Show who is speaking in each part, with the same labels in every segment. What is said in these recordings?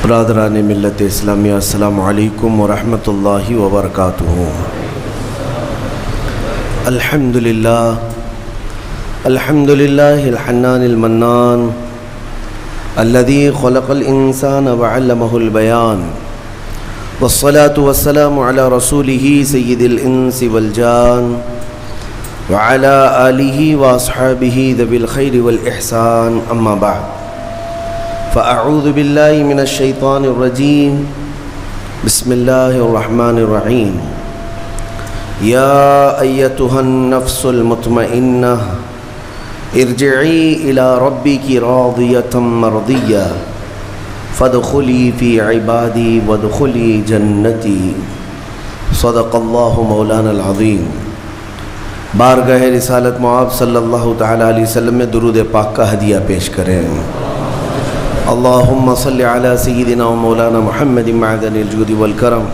Speaker 1: برادران ملت اسلامیہ، السلام علیکم ورحمۃ اللہ وبرکاتہ۔ الحمدللہ الحنان المنان الذي خلق الانسان وعلمه البيان، والصلاة والسلام على رسوله سید الانس والجان وعلى آلہ واصحابہ ذوی الخیر والاحسان، اما بعد فاعوذ باللہ من الشیطان الرجیم، بسم اللہ الرحمن الرحیم۔ یا ایتها النفس المطمئنہ ارجعی الی ربک راضیۃ مرضیہ فادخلی فی عبادی وادخلی جنتی، صدق اللہ مولانا العظیم۔ بارگاہ رسالت مآب صلی اللہ تعالی علیہ وسلم میں درود پاک کا ہدیہ پیش کریں۔ اللہم صلی علی سیدنا و مولانا محمد معدن الجود والکرم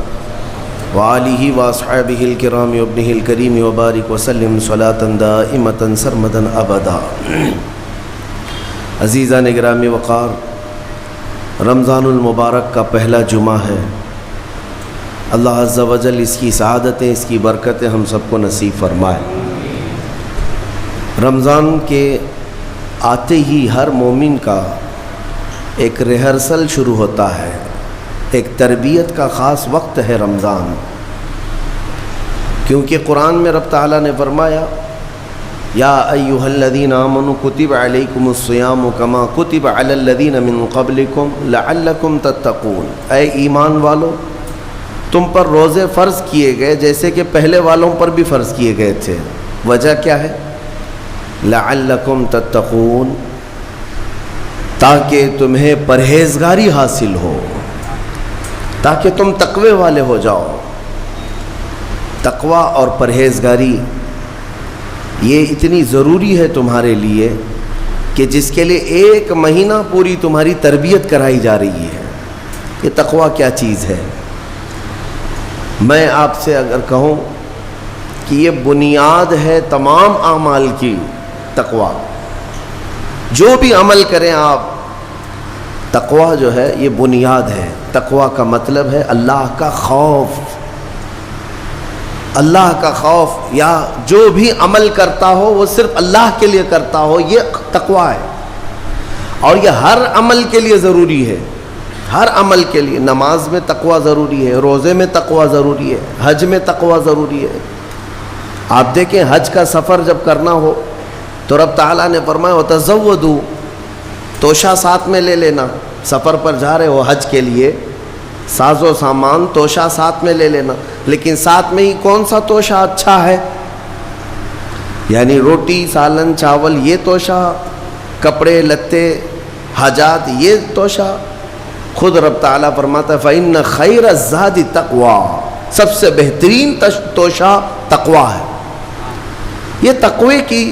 Speaker 1: وآلہ واصحابہ الکرام وابنہ الکریم وبارک وسلم صلاۃ دائمۃ سرمدا ابدا۔ عزیزان گرامی وقار، رمضان المبارک کا پہلا جمعہ ہے۔ اللہ عز و جل اس کی سعادتیں، اس کی برکتیں ہم سب کو نصیب فرمائے۔ رمضان کے آتے ہی ہر مومن کا ایک ریہرسل شروع ہوتا ہے، ایک تربیت کا خاص وقت ہے رمضان، کیونکہ قرآن میں رب تعالیٰ نے فرمایا یا ایھا الذین آمنوا کتب علیکم الصیام کما کتب علی الذین من قبلکم لعلکم تتقون، اے ایمان والو تم پر روزے فرض کیے گئے جیسے کہ پہلے والوں پر بھی فرض کیے گئے تھے۔ وجہ کیا ہے؟ لعلکم تتقون، تاکہ تمہیں پرہیزگاری حاصل ہو، تاکہ تم تقوی والے ہو جاؤ۔ تقوی اور پرہیزگاری یہ اتنی ضروری ہے تمہارے لیے کہ جس کے لیے 1 مہینہ پوری تمہاری تربیت کرائی جا رہی ہے۔ یہ تقوی کیا چیز ہے؟ میں آپ سے اگر کہوں کہ یہ بنیاد ہے تمام اعمال کی، تقوی جو بھی عمل کریں آپ، تقوی جو ہے یہ بنیاد ہے۔ تقوی کا مطلب ہے اللہ کا خوف، اللہ کا خوف، یا جو بھی عمل کرتا ہو وہ صرف اللہ کے لیے کرتا ہو، یہ تقوی ہے۔ اور یہ ہر عمل کے لیے ضروری ہے، ہر عمل کے لیے۔ نماز میں تقوی ضروری ہے، روزے میں تقوی ضروری ہے، حج میں تقوی ضروری ہے۔ آپ دیکھیں حج کا سفر جب کرنا ہو تو رب تعالیٰ نے فرمایا وَتَزَوَّدُوا، توشہ ساتھ میں لے لینا۔ سفر پر جا رہے ہو حج کے لیے، ساز و سامان توشہ ساتھ میں لے لینا، لیکن ساتھ میں ہی کون سا توشہ اچھا ہے؟ یعنی روٹی، سالن، چاول یہ توشہ، کپڑے لتے، حاجات یہ توشہ؟ خود رب تعالیٰ فرماتا ہے فَإِنَّ خَيْرَ الزَّادِ تَقْوَى، سب سے بہترین توشہ تقوی ہے۔ یہ تقوی کی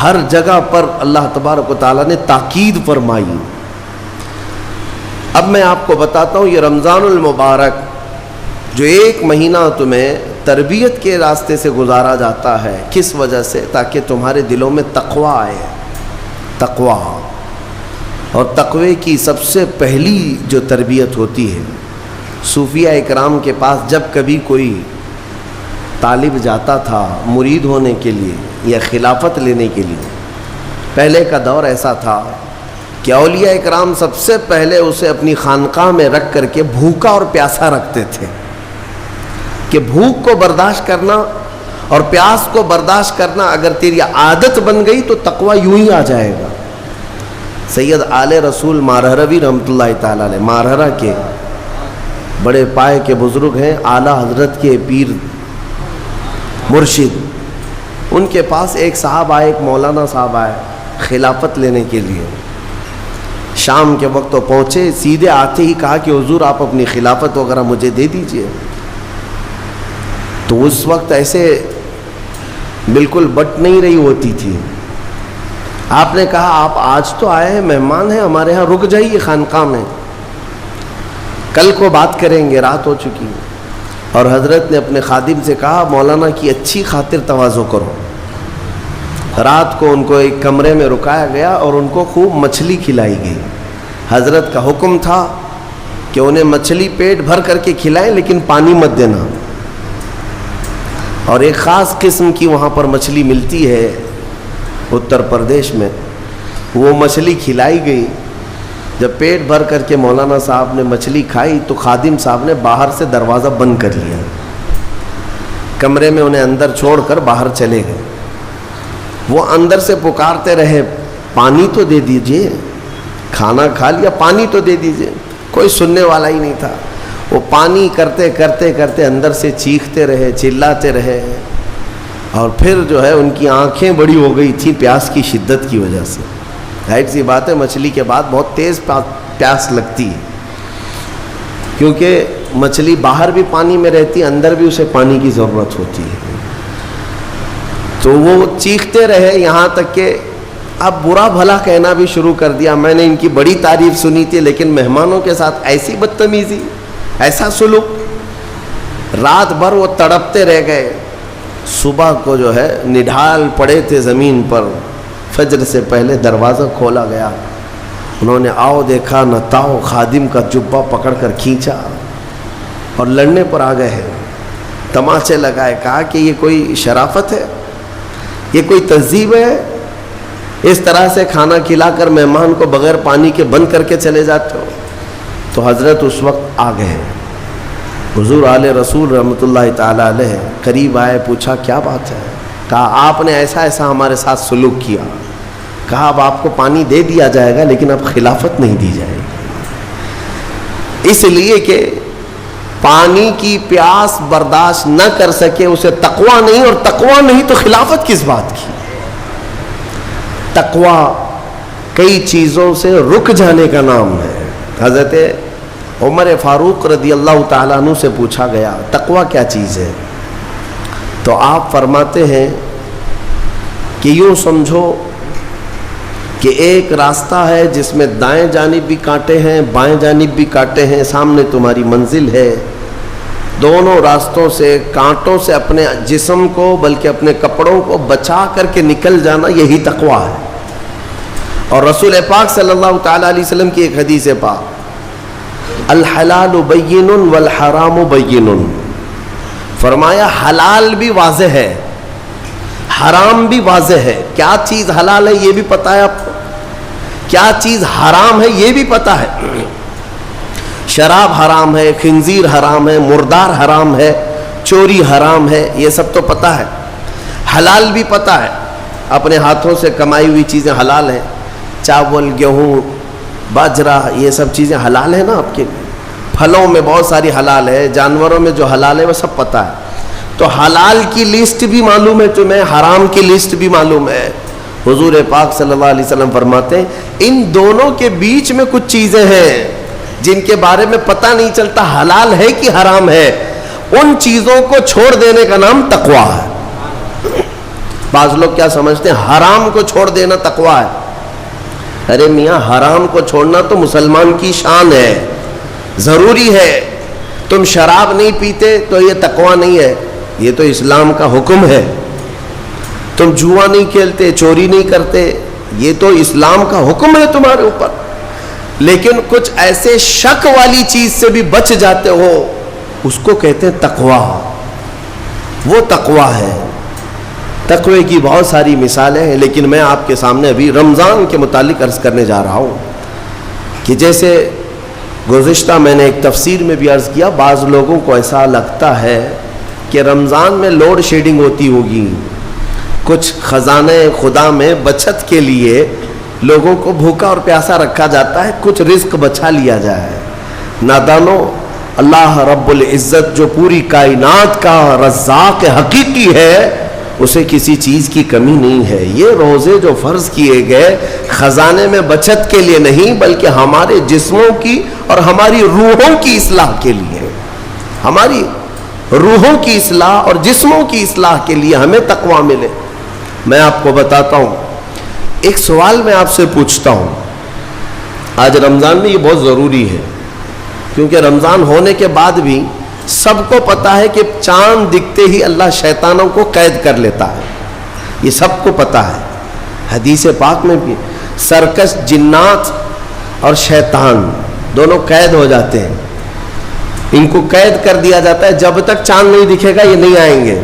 Speaker 1: ہر جگہ پر اللہ تبارک و تعالیٰ نے تاکید فرمائی۔ اب میں آپ کو بتاتا ہوں یہ رمضان المبارک جو 1 مہینہ تمہیں تربیت کے راستے سے گزارا جاتا ہے، کس وجہ سے؟ تاکہ تمہارے دلوں میں تقوی آئے، تقوی۔ اور تقوی کی سب سے پہلی جو تربیت ہوتی ہے، صوفیہ اکرام کے پاس جب کبھی کوئی طالب جاتا تھا مرید ہونے کے لیے یا خلافت لینے کے لیے، پہلے کا دور ایسا تھا کہ اولیاء اکرام سب سے پہلے اسے اپنی خانقاہ میں رکھ کر کے بھوکا اور پیاسا رکھتے تھے، کہ بھوک کو برداشت کرنا اور پیاس کو برداشت کرنا اگر تیری عادت بن گئی تو تقوی یوں ہی آ جائے گا۔ سید آل رسول مارہروی رحمۃ اللہ تعالیٰ علیہ، مارہرہ کے بڑے پائے کے بزرگ ہیں، اعلیٰ حضرت کے پیر مرشد، ان کے پاس ایک صاحب آئے، ایک مولانا صاحب آئے خلافت لینے کے لیے۔ شام کے وقت وہ پہنچے، سیدھے آتے ہی کہا کہ حضور آپ اپنی خلافت وغیرہ مجھے دے دیجئے۔ تو اس وقت ایسے بالکل بٹ نہیں رہی ہوتی تھی۔ آپ نے کہا آپ آج تو آئے ہیں، مہمان ہیں ہمارے ہاں، رک جائیے خانقاہ میں، کل کو بات کریں گے، رات ہو چکی۔ اور حضرت نے اپنے خادم سے کہا مولانا کی اچھی خاطر تواضع کرو، رات کو ان کو ایک کمرے میں رکایا گیا اور ان کو خوب مچھلی کھلائی گئی. حضرت کا حکم تھا کہ انہیں مچھلی پیٹ بھر کر کے کھلائیں لیکن پانی مت دینا. اور ایک خاص قسم کی وہاں پر مچھلی ملتی ہے اتر پردیش میں، وہ مچھلی کھلائی گئی. جب پیٹ بھر کر کے مولانا صاحب نے مچھلی کھائی تو خادم صاحب نے باہر سے دروازہ بند کر لیا، کمرے میں انہیں اندر چھوڑ کر باہر چلے گئے. وہ اندر سے پکارتے رہے پانی تو دے دیجئے، کھانا کھا لیا پانی تو دے دیجئے. کوئی سننے والا ہی نہیں تھا. وہ پانی کرتے کرتے کرتے اندر سے چیختے رہے، چلاتے رہے. اور پھر جو ہے ان کی آنکھیں بڑی ہو گئی تھیں پیاس کی شدت کی وجہ سے. ظاہر سی بات ہے مچھلی کے بعد بہت تیز پیاس لگتی ہے، کیونکہ مچھلی باہر بھی پانی میں رہتی ہے، اندر بھی اسے پانی کی ضرورت ہوتی ہے. تو وہ چیختے رہے یہاں تک کہ اب برا بھلا کہنا بھی شروع کر دیا. میں نے ان کی بڑی تعریف سنی تھی لیکن مہمانوں کے ساتھ ایسی بدتمیزی، ایسا سلوک. رات بھر وہ تڑپتے رہ گئے. صبح کو جو ہے نڈھال پڑے تھے زمین پر. فجر سے پہلے دروازہ کھولا گیا. انہوں نے آؤ دیکھا نہ تاؤ، خادم کا جبہ پکڑ کر کھینچا اور لڑنے پر آ گئے ہیں. تماچے لگائے. کہا کہ یہ کوئی شرافت ہے، یہ کوئی تہذیب ہے؟ اس طرح سے کھانا کھلا کر مہمان کو بغیر پانی کے بند کر کے چلے جاتے ہو. تو حضرت اس وقت آ گئے. حضور آل رسول رحمۃ اللہ تعالی علیہ قریب آئے، پوچھا کیا بات ہے؟ کہا آپ نے ایسا ایسا ہمارے ساتھ سلوک کیا. کہا اب آپ کو پانی دے دیا جائے گا لیکن اب خلافت نہیں دی جائے گی، اس لیے کہ پانی کی پیاس برداشت نہ کر سکے اسے تقویٰ نہیں، اور تقویٰ نہیں تو خلافت کس بات کی؟ تقویٰ کئی چیزوں سے رک جانے کا نام ہے. حضرت عمر فاروق رضی اللہ تعالیٰ عنہ سے پوچھا گیا تقویٰ کیا چیز ہے؟ تو آپ فرماتے ہیں کہ یوں سمجھو کہ ایک راستہ ہے جس میں دائیں جانب بھی کانٹے ہیں، بائیں جانب بھی کانٹے ہیں، سامنے تمہاری منزل ہے. دونوں راستوں سے کانٹوں سے اپنے جسم کو بلکہ اپنے کپڑوں کو بچا کر کے نکل جانا، یہی تقویٰ ہے. اور رسول پاک صلی اللہ تعالیٰ علیہ وسلم کی ایک حدیث پاک، الحلال بین والحرام بین. فرمایا حلال بھی واضح ہے، حرام بھی واضح ہے. کیا چیز حلال ہے یہ بھی پتہ ہے آپ کو، کیا چیز حرام ہے یہ بھی پتہ ہے. شراب حرام ہے، خنزیر حرام ہے، مردار حرام ہے، چوری حرام ہے، یہ سب تو پتہ ہے. حلال بھی پتہ ہے، اپنے ہاتھوں سے کمائی ہوئی چیزیں حلال ہیں. چاول، گیہوں، باجرہ، یہ سب چیزیں حلال ہیں نا آپ کے. پھلوں میں بہت ساری حلال ہے، جانوروں میں جو حلال ہے وہ سب پتہ ہے. تو حلال کی لسٹ بھی معلوم ہے تمہیں، حرام کی لسٹ بھی معلوم ہے. حضور پاک صلی اللہ علیہ وسلم فرماتے ہیں ان دونوں کے بیچ میں کچھ چیزیں ہیں جن کے بارے میں پتہ نہیں چلتا حلال ہے کہ حرام ہے. ان چیزوں کو چھوڑ دینے کا نام تقویٰ ہے. بعض لوگ کیا سمجھتے ہیں حرام کو چھوڑ دینا تقویٰ ہے. ارے میاں حرام کو چھوڑنا تو مسلمان کی شان ہے، ضروری ہے. تم شراب نہیں پیتے تو یہ تقویٰ نہیں ہے، یہ تو اسلام کا حکم ہے. تم جوا نہیں کھیلتے، چوری نہیں کرتے، یہ تو اسلام کا حکم ہے تمہارے اوپر. لیکن کچھ ایسے شک والی چیز سے بھی بچ جاتے ہو، اس کو کہتے ہیں تقویٰ. وہ تقویٰ ہے. تقوی کی بہت ساری مثالیں ہیں، لیکن میں آپ کے سامنے ابھی رمضان کے متعلق عرض کرنے جا رہا ہوں کہ جیسے گزشتہ میں نے ایک تفسیر میں بھی عرض کیا، بعض لوگوں کو ایسا لگتا ہے کہ رمضان میں لوڈ شیڈنگ ہوتی ہوگی، کچھ خزانہ خدا میں بچت کے لیے لوگوں کو بھوکا اور پیاسا رکھا جاتا ہے، کچھ رزق بچا لیا جائے. نادانو، اللہ رب العزت جو پوری کائنات کا رزاق حقیقی ہے اسے کسی چیز کی کمی نہیں ہے. یہ روزے جو فرض کیے گئے خزانے میں بچت کے لیے نہیں بلکہ ہمارے جسموں کی اور ہماری روحوں کی اصلاح کے لیے، ہماری روحوں کی اصلاح اور جسموں کی اصلاح کے لیے ہمیں تقویٰ ملے. میں آپ کو بتاتا ہوں، ایک سوال میں آپ سے پوچھتا ہوں. آج رمضان میں یہ بہت ضروری ہے کیونکہ رمضان ہونے کے بعد بھی سب کو پتا ہے کہ چاند دکھتے ہی اللہ شیطانوں کو قید کر لیتا ہے. یہ سب کو پتا ہے، حدیث پاک میں بھی سرکش جنات اور شیطان دونوں قید ہو جاتے ہیں، ان کو قید کر دیا جاتا ہے، جب تک چاند نہیں دکھے گا یہ نہیں آئیں گے۔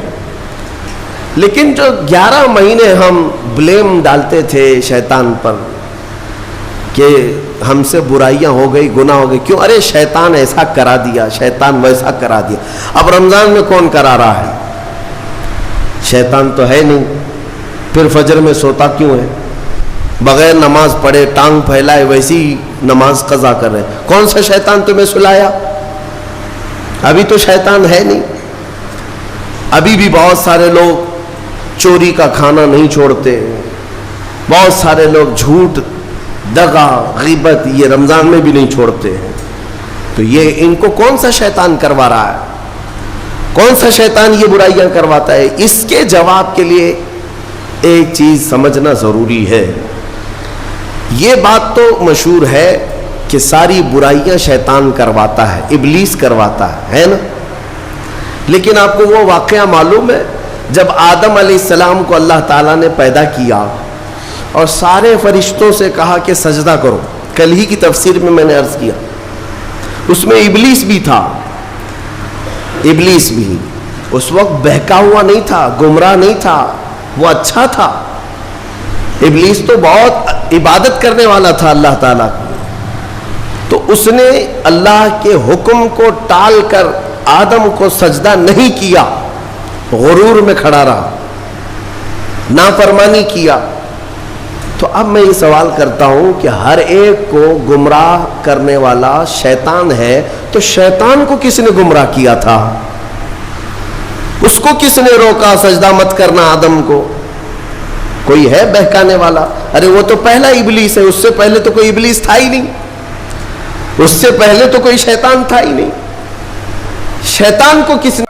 Speaker 1: لیکن جو 11 مہینے ہم بلیم ڈالتے تھے شیطان پر کہ ہم سے برائیاں ہو گئی، گناہ ہو گئی، کیوں؟ ارے شیطان ایسا کرا دیا، شیطان ویسا کرا دیا۔ اب رمضان میں کون کرا رہا ہے؟ شیطان تو ہے نہیں، پھر فجر میں سوتا کیوں ہے؟ بغیر نماز پڑھے ٹانگ پھیلائے ویسی نماز قضا کر رہے، کون سا شیطان تمہیں سلایا؟ ابھی تو شیطان ہے نہیں۔ ابھی بھی بہت سارے لوگ چوری کا کھانا نہیں چھوڑتے، بہت سارے لوگ جھوٹ، دغا، غیبت یہ رمضان میں بھی نہیں چھوڑتے ہیں۔ تو یہ ان کو کون سا شیطان کروا رہا ہے؟ کون سا شیطان یہ برائیاں کرواتا ہے؟ اس کے جواب کے لیے ایک چیز سمجھنا ضروری ہے۔ یہ بات تو مشہور ہے کہ ساری برائیاں شیطان کرواتا ہے، ابلیس کرواتا ہے نا؟ لیکن آپ کو وہ واقعہ معلوم ہے جب آدم علیہ السلام کو اللہ تعالیٰ نے پیدا کیا اور سارے فرشتوں سے کہا کہ سجدہ کرو، کل ہی کی تفسیر میں نے عرض کیا، اس میں ابلیس بھی تھا۔ ابلیس بھی اس وقت بہکا ہوا نہیں تھا، گمراہ نہیں تھا، وہ اچھا تھا۔ ابلیس تو بہت عبادت کرنے والا تھا اللہ تعالیٰ کی، تو اس نے اللہ کے حکم کو ٹال کر آدم کو سجدہ نہیں کیا، غرور میں کھڑا رہا، نافرمانی کیا۔ تو اب میں یہ سوال کرتا ہوں کہ ہر ایک کو گمراہ کرنے والا شیطان ہے، تو شیطان کو کس نے گمراہ کیا تھا؟ اس کو کس نے روکا سجدہ مت کرنا آدم کو؟ کوئی ہے بہکانے والا؟ ارے وہ تو پہلا ابلیس ہے، اس سے پہلے تو کوئی ابلیس تھا ہی نہیں، اس سے پہلے تو کوئی شیطان تھا ہی نہیں۔ شیطان کو کس